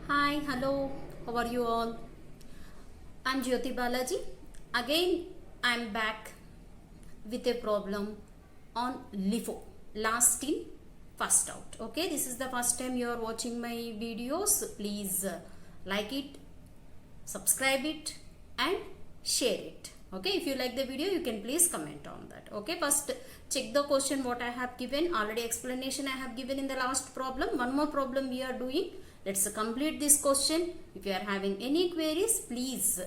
Hi, hello, how are you all? I'm Jyoti Balaji. Again, I'm back with a problem on LIFO, last in, first out. Okay, this is the first time you are watching my videos. Please like it, subscribe it, and share it. Okay, if you like the video, you can please comment on that. Okay, first check the question what I have given. Already explanation I have given in the last problem. One more problem we are doing. Let's complete this question. If you are having any queries, please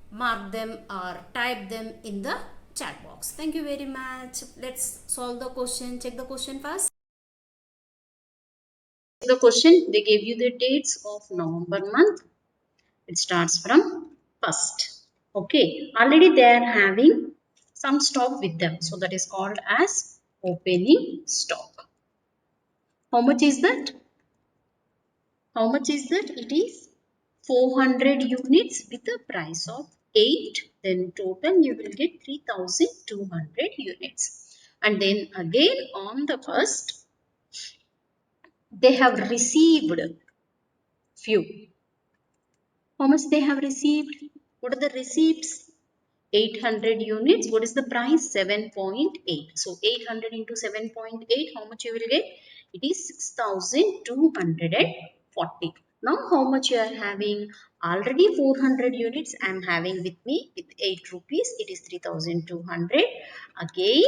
mark them or type them in the chat box. Thank you very much. Let's solve the question. Check the question first. The question, they gave you the dates of November month. It starts from first. Okay, already they are having some stock with them. So that is called as opening stock. How much is that? How much is that? It is 400 units with a price of 8. Then total you will get 3200 units. And then again on the first, they have received few. How much they have received? What are the receipts? 800 units. What is the price? 7.8. So 800 into 7.8, how much you will get? It is 6240. Now how much you are having? Already 400 units I am having with me with 8 rupees. It is 3200. Again,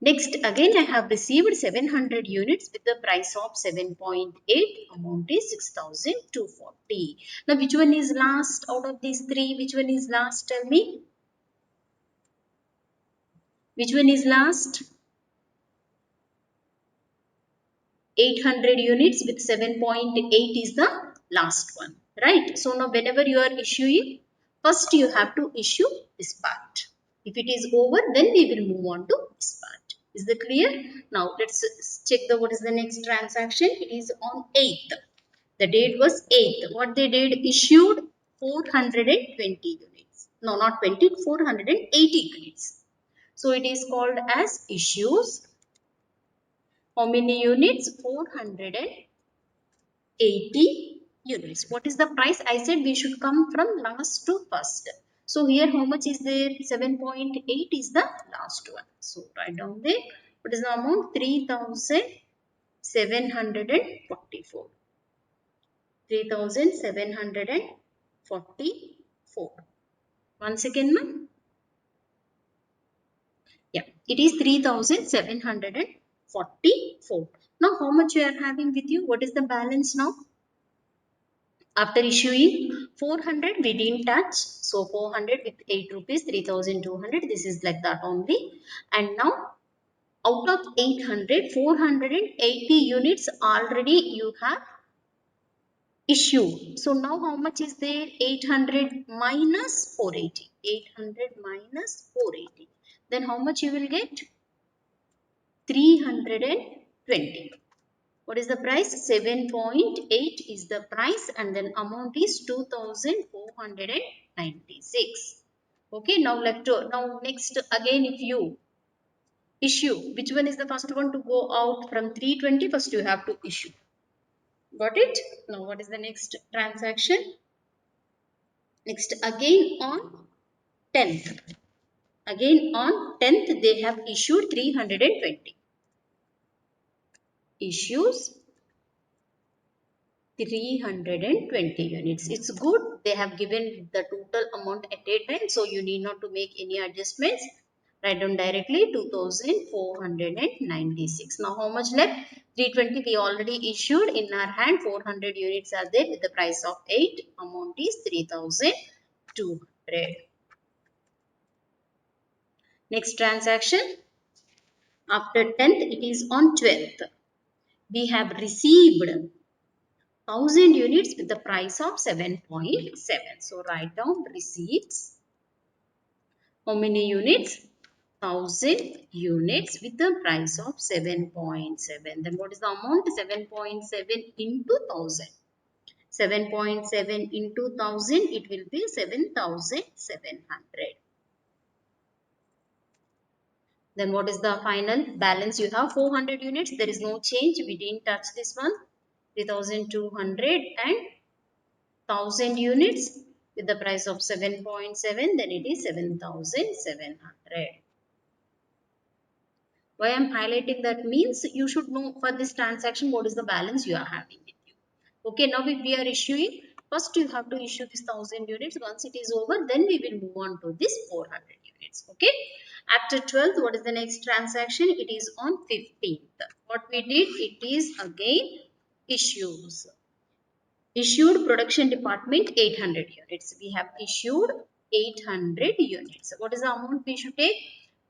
next, again I have received 700 units with the price of 7.8. Amount is 6240. Now which one is last out of these three? Which one is last? Tell me. Which one is last? 800 units with 7.8 is the last one. Right. So now whenever you are issuing, first you have to issue this part. If it is over, then we will move on to this part. Is that clear? Now let's check the what is the next transaction. It is on 8th. The date was 8th. What they did, issued 420 units. No, not 20, 480 units. So it is called as issues. How many units? 480 units. What is the price? I said we should come from last to first. So here how much is there? 7.8 is the last one. So write down there. What is the amount? 3744. 3744. Once again, ma'am. Yeah, it is 3744. Now, how much you are having with you? What is the balance now? After issuing 400, we didn't touch. So, 400 with 8 rupees, 3200. This is like that only. And now, out of 800, 480 units already you have issued. So, now how much is there? 800 minus 480. 800 minus 480. Then, how much you will get? 320. What is the price? 7.8 is the price and then amount is 2496. Okay, now next again if you issue, which one is the first one to go out from 320? First you have to issue. Got it? Now what is the next transaction? Next again on 10th. Again on 10th they have issued 320. Issues 320 units. It's good. They have given the total amount at a time. So you need not to make any adjustments. Write down directly 2496. Now how much left? 320 we already issued in our hand. 400 units are there with the price of 8. Amount is 3200. Next transaction. After 10th it is on 12th. We have received 1000 units with the price of 7.7. So write down receipts. How many units? 1000 units with the price of 7.7. Then what is the amount? 7.7 into 1000. 7.7 into 1000, it will be 7700. Then what is the final balance? You have 400 units. There is no change. We didn't touch this one. 3,200 and 1000 units with the price of 7.7, then it is 7,700. Why I am highlighting that means you should know for this transaction what is the balance you are having with you. Okay, now if we are issuing, first you have to issue this 1000 units. Once it is over, then we will move on to this 400 units. Okay. After 12th, what is the next transaction? It is on 15th. What we did, it is again issues. Issued production department 800 units. We have issued 800 units. What is the amount we should take?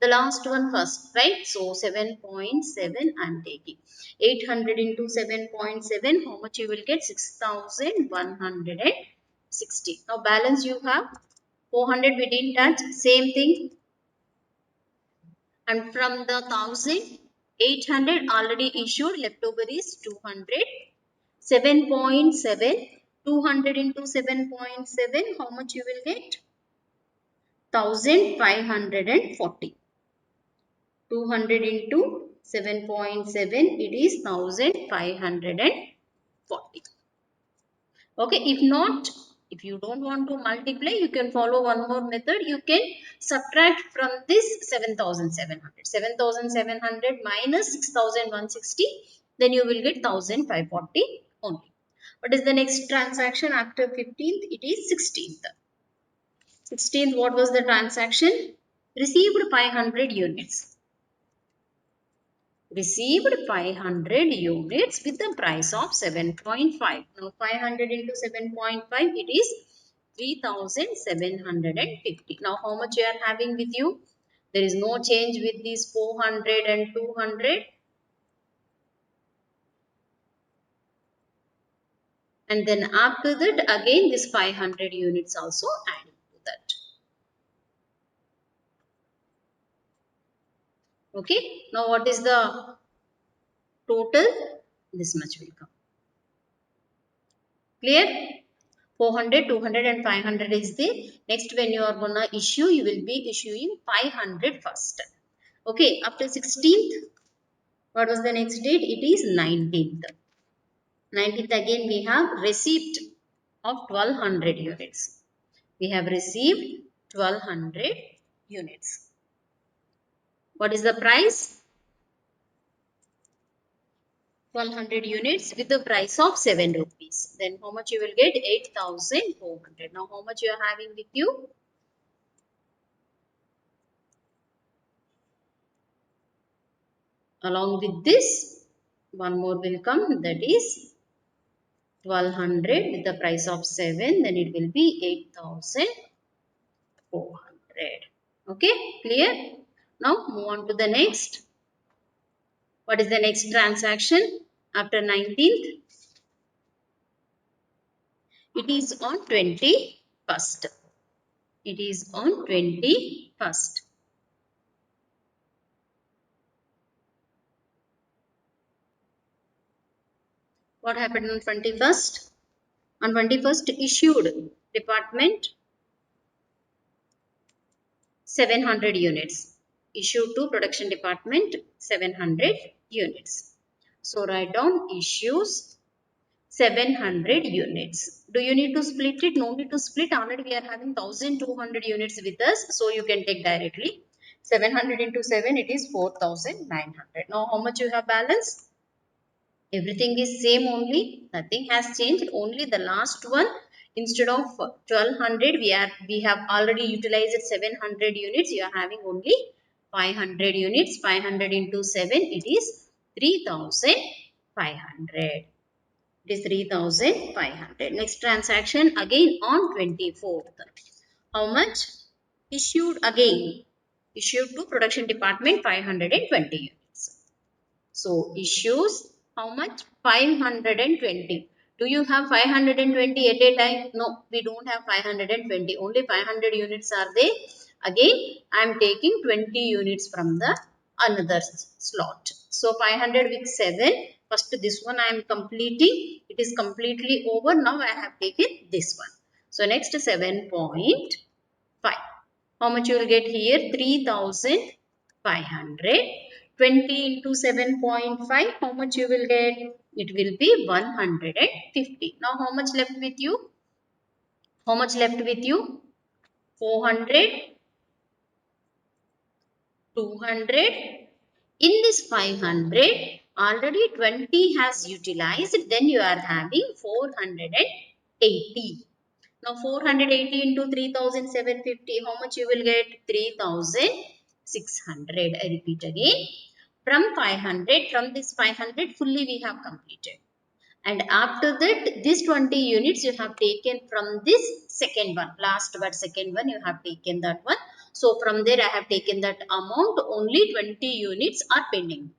The last one first, right? So 7.7 I am taking. 800 into 7.7, how much you will get? 6,160. Now balance you have 400 we didn't touch. Same thing. And from the 1,800 already issued, leftover is 200. 7.7, 200 into 7.7, how much you will get? 1,540. 200 into 7.7, it is 1,540. Okay, if not, if you don't want to multiply, you can follow one more method. You can subtract from this 7,700. 7,700 minus 6,160, then you will get 1,540 only. What is the next transaction after 15th? It is 16th. 16th, what was the transaction? Received 500 units. Received 500 units with the price of 7.5. Now 500 into 7.5, it is 3,750. Now how much you are having with you? There is no change with these 400 and 200. And then after that, again this 500 units also added to that. Okay. Now what is the total? This much will come. Clear? 400, 200 and 500 is there. Next, when you are gonna issue, you will be issuing 500 first. Okay, after 16th, what was the next date? It is 19th. 19th again we have receipt of 1200 units. We have received 1200 units. What is the price? 1200 units with the price of 7 rupees. Then how much you will get? 8,400. Now how much you are having with you? Along with this, one more will come, that is 1200 with the price of 7, then it will be 8,400. Okay, clear? Now move on to the next. What is the next transaction after 19th? It is on 21st. It is on 21st. What happened on 21st? On 21st issued department 700 units. Issued to production department 700 units. So write down issues 700 units. Do you need to split it? No need to split. Already we are having 1,200 units with us. So you can take directly. 700 into 7, it is 4,900. Now how much you have balance? Everything is same only, nothing has changed, only the last one, instead of 1200 we have already utilized 700 units, you are having only 500 units. 500 into 7, it is 3,500. It is 3,500. Next transaction again on 24th. How much? Issued again, issued to production department 520 units. So issues how much? 520. Do you have 520 at a time? No, we don't have 520. Only 500 units are there. Again, I am taking 20 units from the another slot. So 500 with 7. First this one I am completing. It is completely over. Now I have taken this one. So next 7.5. How much you will get here? 3,500. 20 into 7.5. How much you will get? It will be 150. Now how much left with you? How much left with you? 400, 200. In this 500, already 20 has utilized. Then you are having 480. Now 480 into 3,750, how much you will get? 3,600. I repeat again. From 500, from this 500 fully we have completed. And after that, this 20 units you have taken from this second one. Last but second one you have taken that one. So from there I have taken that amount. Only 20 units are pending.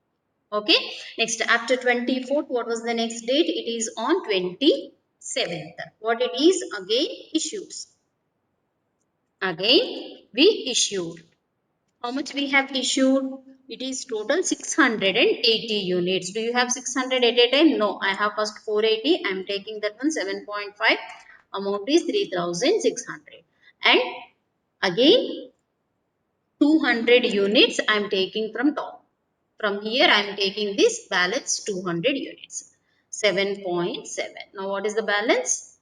Okay. Next, after 24th, what was the next date? It is on 27th. What it is? Again issues. Again we issued. How much we have issued? It is total 680 units. Do you have 600 at a time? No, I have first 480. I am taking that one 7.5. Amount is 3,600. And again 200 units I am taking from top. From here I am taking this balance 200 units. 7.7. Now what is the balance?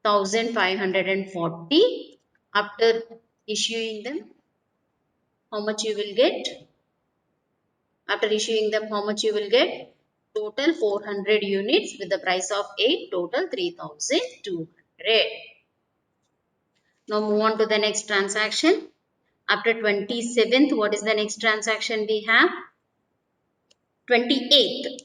1,540. After issuing them, how much you will get? After issuing them, how much you will get? Total 400 units with the price of 8, total 3,200. Now move on to the next transaction. After 27th, what is the next transaction we have? 28th.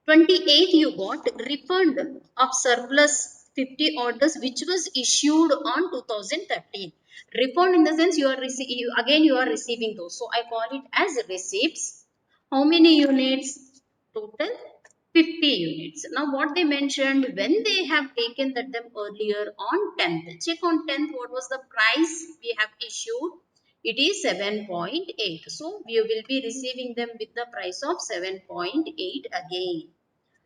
28th you got refund of surplus 50 orders which was issued on 2013. Refund in the sense you are again you are receiving those. So I call it as receipts. How many units? Total 50 units. Now what they mentioned, when they have taken that them earlier on 10th. Check on 10th what was the price we have issued. It is 7.8. So we will be receiving them with the price of 7.8 again.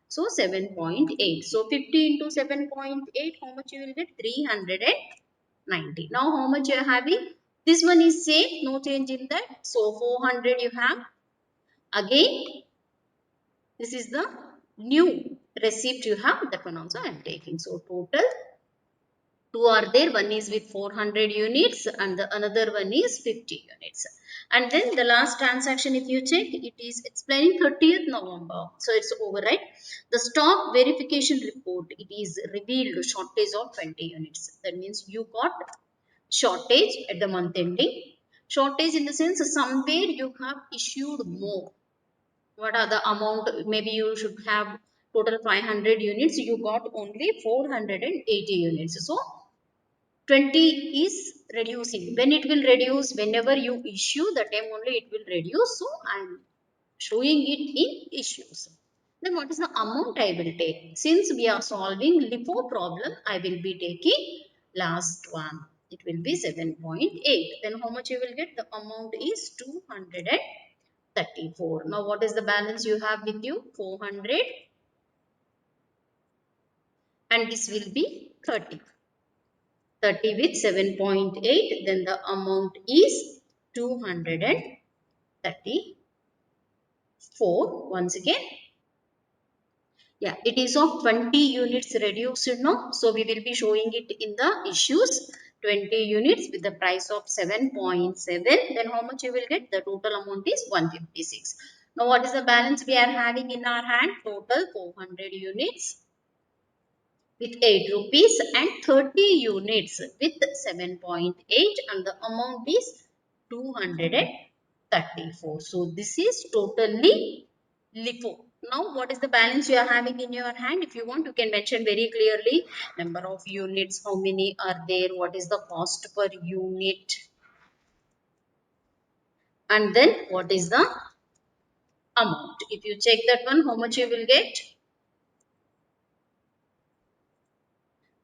So 7.8. So 50 into 7.8, how much you will get? 390. Now how much you are having? This one is same, no change in that. So 400 you have. Again, this is the new receipt you have. That one also I am taking. So total two are there. One is with 400 units and the another one is 50 units. And then the last transaction, if you check, it is explaining 30th November. So it's over, right? The stock verification report, it is revealed shortage of 20 units. That means you got shortage at the month ending. Shortage in the sense somewhere you have issued more. What are the amount? Maybe you should have total 500 units. You got only 480 units. So 20 is reducing. When it will reduce? Whenever you issue, the time only it will reduce. So I am showing it in issues. Then what is the amount I will take? Since we are solving LIFO problem, I will be taking last one. It will be 7.8. Then how much you will get? The amount is 234. Now what is the balance you have with you? 400. And this will be 30. 30 with 7.8, then the amount is 234. Once again, yeah, it is of 20 units reduced now. So we will be showing it in the issues. 20 units with the price of 7.7. Then how much you will get? The total amount is 156. Now what is the balance we are having in our hand? Total 400 units with 8 rupees and 30 units with 7.8, and the amount is 234. So this is totally LIFO. Now what is the balance you are having in your hand? If you want, you can mention very clearly number of units, how many are there, what is the cost per unit, and then what is the amount. If you check that one, how much you will get?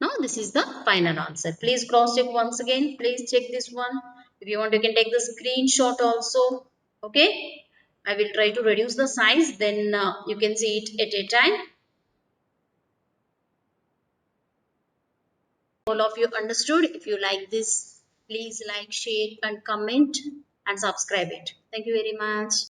Now this is the final answer. Please cross check once again. Please check this one. If you want, you can take the screenshot also. Okay. I will try to reduce the size. Then you can see it at a time. All of you understood. If you like this, please like, share and comment and subscribe it. Thank you very much.